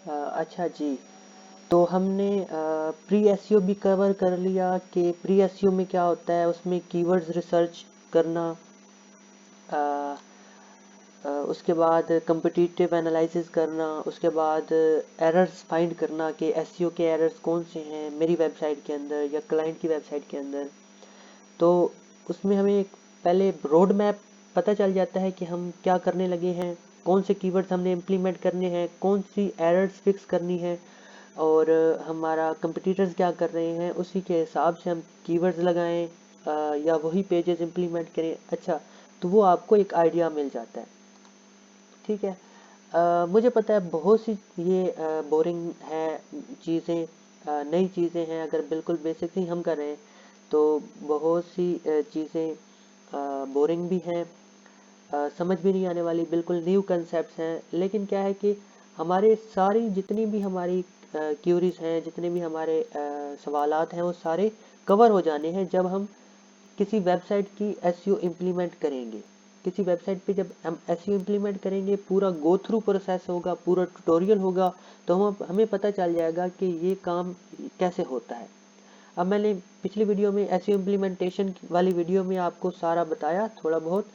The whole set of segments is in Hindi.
अच्छा जी। तो हमने प्री एसईओ भी कवर कर लिया कि प्री एसईओ में क्या होता है, उसमें कीवर्ड्स रिसर्च करना, अ, उसके बाद कम्पिटिटिव एनालिसिस करना, उसके बाद एरर्स फाइंड करना कि एसईओ के एरर्स कौन से हैं मेरी वेबसाइट के अंदर या क्लाइंट की वेबसाइट के अंदर। तो उसमें हमें एक पहले रोड मैप पता चल जाता है कि हम क्या करने लगे हैं, कौन से कीवर्ड्स हमने इम्प्लीमेंट करने हैं, कौन सी एरर्स फिक्स करनी है, और हमारा कंपटीटर्स क्या कर रहे हैं, उसी के हिसाब से हम कीवर्ड्स लगाएं, या वही पेजेस इम्प्लीमेंट करें। अच्छा, तो वो आपको एक आइडिया मिल जाता है। ठीक है। मुझे पता है बहुत सी ये बोरिंग है चीज़ें, नई चीज़ें हैं। अगर बिल्कुल बेसिक ही हम कर रहे हैं तो बहुत सी चीज़ें बोरिंग भी हैं, समझ भी नहीं आने वाली, बिल्कुल न्यू कंसेप्ट्स हैं। लेकिन क्या है कि हमारे सारी जितनी भी हमारी क्यूरीज हैं, जितने भी हमारे सवालात हैं, वो सारे कवर हो जाने हैं जब हम किसी वेबसाइट की एसईओ इम्प्लीमेंट करेंगे। किसी वेबसाइट पे जब हम एसईओ इम्प्लीमेंट करेंगे, पूरा गो थ्रू प्रोसेस होगा, पूरा ट्यूटोरियल होगा, तो हमें पता चल जाएगा कि ये काम कैसे होता है। अब मैंने पिछली वीडियो में एसईओ इम्प्लीमेंटेशन वाली वीडियो में आपको सारा बताया थोड़ा बहुत।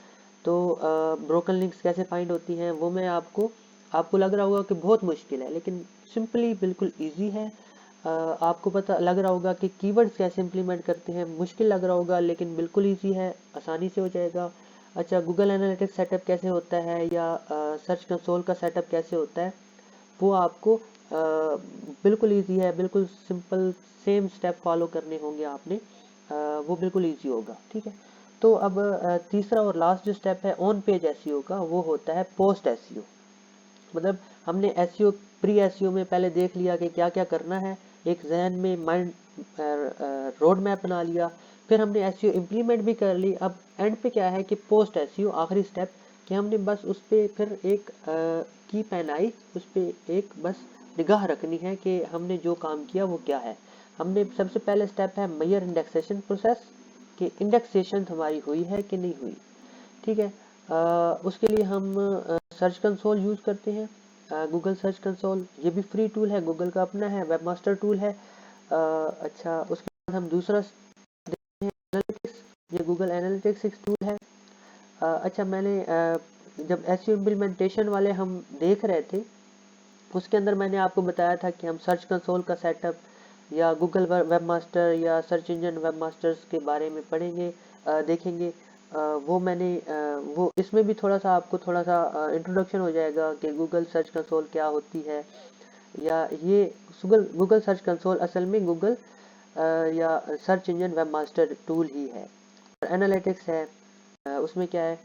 तो ब्रोकन लिंक्स कैसे फाइंड होती हैं वो मैं आपको लग रहा होगा कि बहुत मुश्किल है, लेकिन सिंपली बिल्कुल इजी है। आपको पता लग रहा होगा कि कीवर्ड्स कैसे इंप्लीमेंट करते हैं, मुश्किल लग रहा होगा, लेकिन बिल्कुल इजी है, आसानी से हो जाएगा। अच्छा, गूगल एनालिटिक्स सेटअप कैसे होता है या सर्च कंसोल का सेटअप कैसे होता है, वो आपको बिल्कुल इजी है, बिल्कुल सिंपल, सेम स्टेप फॉलो करने होंगे आपने, वो बिल्कुल इजी होगा। ठीक है। तो अब तीसरा और लास्ट जो स्टेप है ऑन पेज एसईओ का, वो होता है पोस्ट एसईओ। मतलब हमने एसईओ प्री एसईओ में पहले देख लिया कि क्या क्या करना है, एक जहन में माइंड रोड मैप बना लिया, फिर हमने एसईओ इम्प्लीमेंट भी कर ली। अब एंड पे क्या है कि पोस्ट एसईओ आखिरी स्टेप, कि हमने बस उस पर फिर एक की पेन आई, उस पर एक बस निगाह रखनी है कि हमने जो काम किया वो क्या है। हमने सबसे पहले स्टेप है मेजर इंडेक्सेशन प्रोसेस, कि इंडेक्सेशन हमारी हुई है कि नहीं हुई। ठीक है। उसके लिए हम सर्च कंसोल यूज़ करते हैं, गूगल सर्च कंसोल। ये भी फ्री टूल है, गूगल का अपना है, वेबमास्टर टूल है। अच्छा, उसके बाद हम दूसरा देखते हैं एनालिटिक्स। ये गूगल एनालिटिक्स एक टूल है। अच्छा, मैंने जब एसईओ इम्प्लीमेंटेशन वाले हम देख रहे थे, उसके अंदर मैंने आपको बताया था कि हम सर्च कंसोल का सेटअप या गूगल वेबमास्टर या सर्च इंजन वेबमास्टर्स के बारे में पढ़ेंगे, देखेंगे। वो इसमें भी थोड़ा सा आपको थोड़ा सा इंट्रोडक्शन हो जाएगा कि गूगल सर्च कंसोल क्या होती है, या ये गूगल गूगल सर्च कंसोल असल में गूगल या सर्च इंजन वेबमास्टर टूल ही है। एनालिटिक्स है, उसमें क्या है,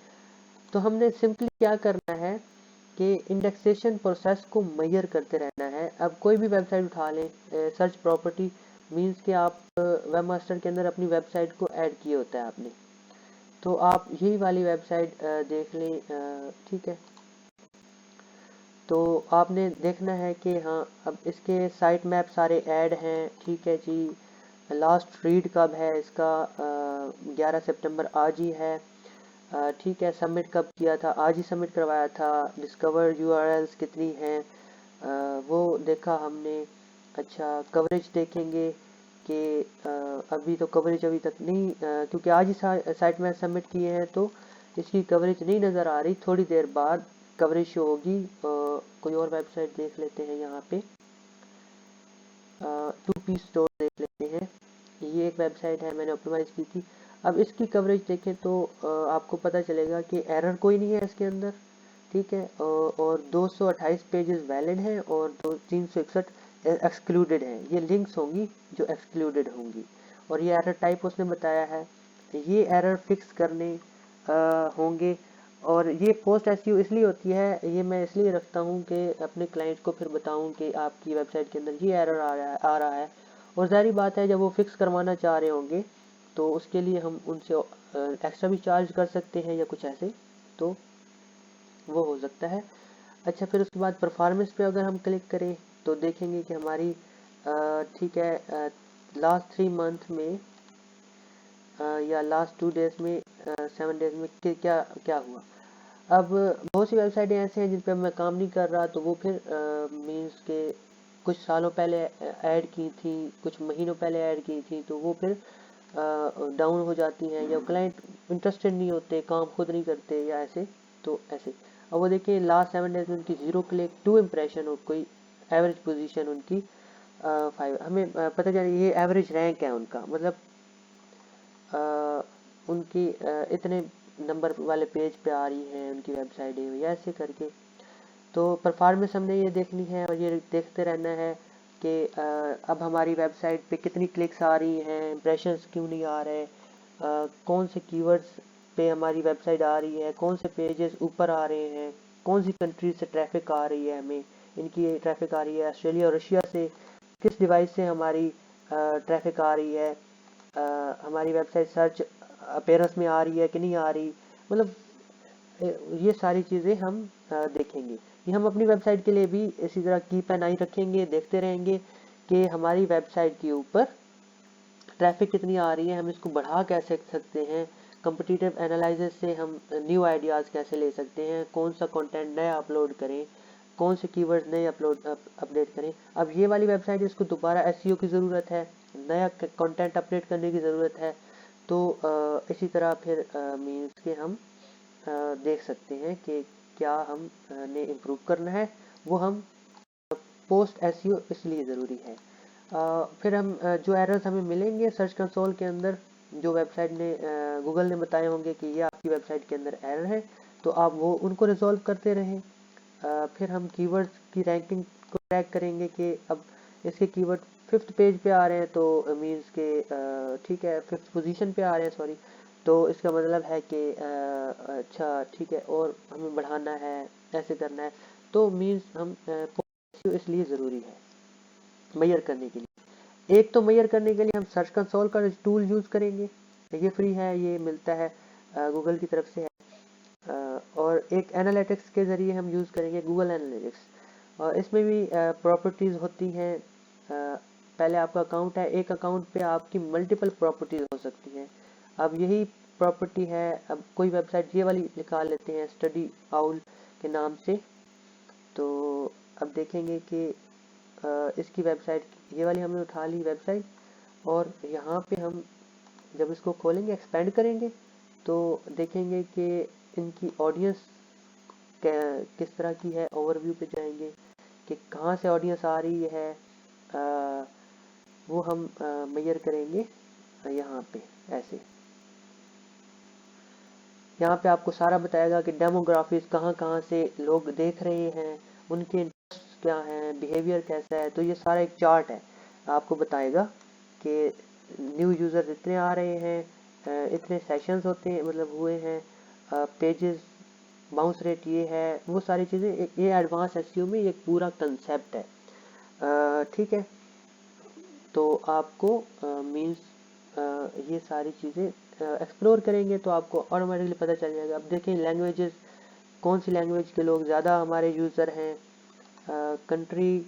तो हमने सिंपली क्या करना है कि इंडेक्सेशन प्रोसेस को मेजर करते रहना है। अब कोई भी वेबसाइट उठा लें, सर्च प्रॉपर्टी मींस कि आप वेबमास्टर के अंदर अपनी वेबसाइट को ऐड किए होता है आपने, तो आप यही वाली वेबसाइट देख लें। ठीक है। तो आपने देखना है कि हाँ, अब इसके साइट मैप सारे ऐड हैं। ठीक है जी। लास्ट रीड कब है इसका, 11 सितंबर, आज ही है। ठीक है। सबमिट कब किया था, आज ही सबमिट करवाया था। डिस्कवर यूआरएल्स कितनी हैं, वो देखा हमने। अच्छा, कवरेज देखेंगे कि अभी तो कवरेज अभी तक नहीं, क्योंकि आज ही साइट में सबमिट किए हैं, तो इसकी कवरेज नहीं नज़र आ रही, थोड़ी देर बाद कवरेज शो होगी। कोई और वेबसाइट देख लेते हैं, यहाँ पे टू पीस स्टोर देख लेते हैं। ये एक वेबसाइट है, मैंने ऑप्टिमाइज की थी। अब इसकी कवरेज देखें तो आपको पता चलेगा कि एरर कोई नहीं है इसके अंदर। ठीक है। और 228 पेजेस वैलिड हैं और 361 एक्सक्लूडेड हैं। ये लिंक्स होंगी जो एक्सक्लूडेड होंगी, और ये एरर टाइप उसने बताया है। ये एरर फिक्स करने होंगे। और ये पोस्ट एसईओ इसलिए होती है, ये मैं इसलिए रखता हूँ कि अपने क्लाइंट को फिर बताऊँ कि आपकी वेबसाइट के अंदर ये एरर आ रहा है। और ज़ाहिर बात है, जब वो फिक्स करवाना चाह रहे होंगे तो उसके लिए हम उनसे एक्स्ट्रा भी चार्ज कर सकते हैं या कुछ ऐसे, तो वो हो सकता है। अच्छा, फिर उसके बाद परफॉर्मेंस पे अगर हम क्लिक करें तो देखेंगे कि हमारी ठीक है, लास्ट 3 मंथ में या लास्ट 2 डेज में, 7 डेज में क्या क्या हुआ। अब बहुत सी वेबसाइटें ऐसे हैं जिन पे मैं काम नहीं कर रहा, तो वो फिर मीन्स के कुछ सालों पहले ऐड की थी, कुछ महीनों पहले ऐड की थी, तो वो फिर डाउन हो जाती हैं, या क्लाइंट इंटरेस्टेड नहीं होते, काम खुद नहीं करते, या ऐसे तो ऐसे। अब वो देखिए लास्ट 7 डेज में उनकी 0 क्लिक 2 इम्प्रेशन और कोई एवरेज पोजीशन उनकी 5। हमें पता चला ये एवरेज रैंक है उनका, मतलब उनकी इतने नंबर वाले पेज पे आ रही हैं उनकी वेबसाइटें, या ऐसे करके। तो परफॉर्मेंस हमने ये देखनी है और ये देखते रहना है कि अब हमारी वेबसाइट पे कितनी क्लिक्स आ रही हैं, इम्प्रेशंस क्यों नहीं आ रहे, कौन से कीवर्ड्स पे हमारी वेबसाइट आ रही है, कौन से पेजेस ऊपर आ रहे हैं, कौन सी कंट्री से ट्रैफिक आ रही है, हमें इनकी ट्रैफिक आ रही है ऑस्ट्रेलिया और रशिया से, किस डिवाइस से हमारी ट्रैफिक आ रही है, हमारी वेबसाइट सर्च अपेयरेंस में आ रही है कि नहीं आ रही, मतलब ये सारी चीज़ें हम देखेंगे। ये हम अपनी वेबसाइट के लिए भी इसी तरह कीप एन आई रखेंगे, देखते रहेंगे कि हमारी वेबसाइट के ऊपर ट्रैफिक कितनी आ रही है, हम इसको बढ़ा कैसे सकते हैं, कंपटीटिव एनालिसिस से हम न्यू आइडियाज़ कैसे ले सकते हैं, कौन सा कंटेंट नया अपलोड करें, कौन से कीवर्ड्स नए अपडेट करें। अब ये वाली वेबसाइट इसको दोबारा एसईओ की ज़रूरत है, नया कंटेंट अपडेट करने की ज़रूरत है। तो इसी तरह फिर मीन्स के हम देख सकते हैं कि क्या हम ने इम्प्रूव करना है, वो हम पोस्ट एसईओ इसलिए ज़रूरी है। फिर हम जो एरर्स हमें मिलेंगे सर्च कंसोल के अंदर, जो वेबसाइट ने गूगल ने बताए होंगे कि ये आपकी वेबसाइट के अंदर एरर है, तो आप वो उनको रिजॉल्व करते रहें। फिर हम कीवर्ड्स की रैंकिंग को ट्रैक करेंगे कि अब इसके कीवर्ड 5th पेज पे आ रहे हैं, तो मीन्स के ठीक है 5th पोजीशन पे आ रहे हैं, सॉरी, तो इसका मतलब है कि अच्छा ठीक है और हमें बढ़ाना है, ऐसे करना है। तो मीन्स हम इसलिए ज़रूरी है मेजर करने के लिए। एक तो मेजर करने के लिए हम सर्च कंसोल का टूल यूज़ करेंगे, ये फ्री है, ये मिलता है गूगल की तरफ से है। और एक एनालिटिक्स के ज़रिए हम यूज़ करेंगे गूगल एनालिटिक्स, और इसमें भी प्रॉपर्टीज़ होती हैं। पहले आपका अकाउंट है, एक अकाउंट पे आपकी मल्टीपल प्रॉपर्टीज़ हो सकती हैं। अब यही प्रॉपर्टी है, अब कोई वेबसाइट ये वाली निकाल लेते हैं स्टडी आउल के नाम से, तो अब देखेंगे कि इसकी वेबसाइट ये वाली हमने उठा ली वेबसाइट, और यहाँ पे हम जब इसको खोलेंगे एक्सपेंड करेंगे तो देखेंगे कि इनकी ऑडियंस किस तरह की है, ओवरव्यू पे जाएंगे कि कहाँ से ऑडियंस आ रही है, अ, वो हम मेजर करेंगे यहाँ पे ऐसे। यहाँ पे आपको सारा बताएगा कि डेमोग्राफीज कहाँ कहाँ से लोग देख रहे हैं, उनके इंटरेस्ट क्या हैं, बिहेवियर कैसा है, तो ये सारा एक चार्ट है, आपको बताएगा कि न्यू यूज़र इतने आ रहे हैं, इतने सेशंस होते हैं, मतलब हुए हैं, पेजेस बाउंस रेट ये है, वो सारी चीज़ें ये एडवांस एसईओ में एक पूरा कंसेप्ट है। ठीक है, तो आपको मीन्स ये सारी चीज़ें एक्सप्लोर करेंगे तो आपको ऑटोमेटिकली पता चल जाएगा। अब देखें लैंग्वेजेस, कौन सी लैंग्वेज के लोग ज़्यादा हमारे यूज़र हैं, कंट्री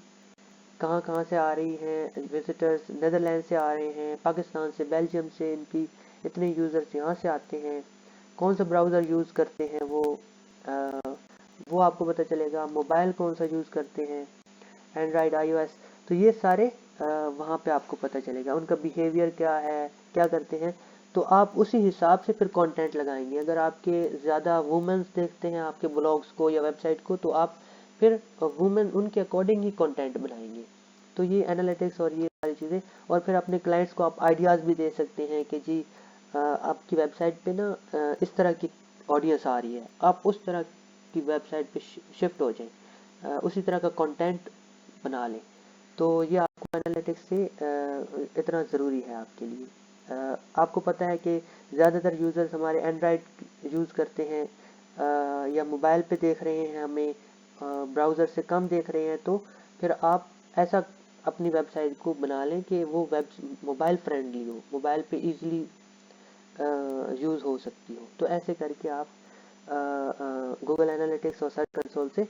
कहाँ कहाँ से आ रही हैं विजिटर्स, नेदरलैंड से आ रहे हैं, पाकिस्तान से, बेल्जियम से, इनकी इतने यूज़र्स यहाँ से आते हैं, कौन सा ब्राउज़र यूज़ करते हैं वो आपको पता चलेगा, मोबाइल कौन सा यूज़ करते हैं, एंड्रॉयड, आईओएस, तो ये सारे वहाँ पे आपको पता चलेगा, उनका बिहेवियर क्या है, क्या करते हैं। तो आप उसी हिसाब से फिर कंटेंट लगाएंगे। अगर आपके ज़्यादा वुमेन्स देखते हैं आपके ब्लॉग्स को या वेबसाइट को, तो आप फिर वुमेन उनके अकॉर्डिंग ही कंटेंट बनाएंगे। तो ये एनालिटिक्स और ये सारी चीज़ें, और फिर अपने क्लाइंट्स को आप आइडियाज़ भी दे सकते हैं कि जी आपकी वेबसाइट पे ना इस तरह की ऑडियंस आ रही है, आप उस तरह की वेबसाइट पे शिफ्ट हो जाएं, उसी तरह का कंटेंट बना लें। तो ये आपको एनालिटिक्स से इतना ज़रूरी है आपके लिए। आपको पता है कि ज़्यादातर यूज़र्स हमारे एंड्रॉयड यूज़ करते हैं, या मोबाइल पे देख रहे हैं हमें, ब्राउज़र से कम देख रहे हैं, तो फिर आप ऐसा अपनी वेबसाइट को बना लें कि वो वेब मोबाइल फ्रेंडली हो, मोबाइल पे इजीली यूज़ हो सकती हो। तो ऐसे करके आप गूगल एनालिटिक्स और सर्च कंसोल से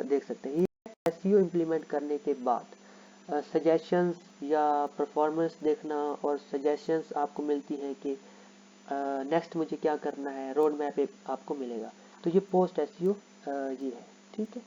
देख सकते हैं। ये एसईओ इम्प्लीमेंट करने के बाद सजेशंस या परफॉर्मेंस देखना, और सजेशंस आपको मिलती हैं कि नेक्स्ट मुझे क्या करना है, रोड मैप आपको मिलेगा। तो ये पोस्ट एसईओ ये है, ठीक है।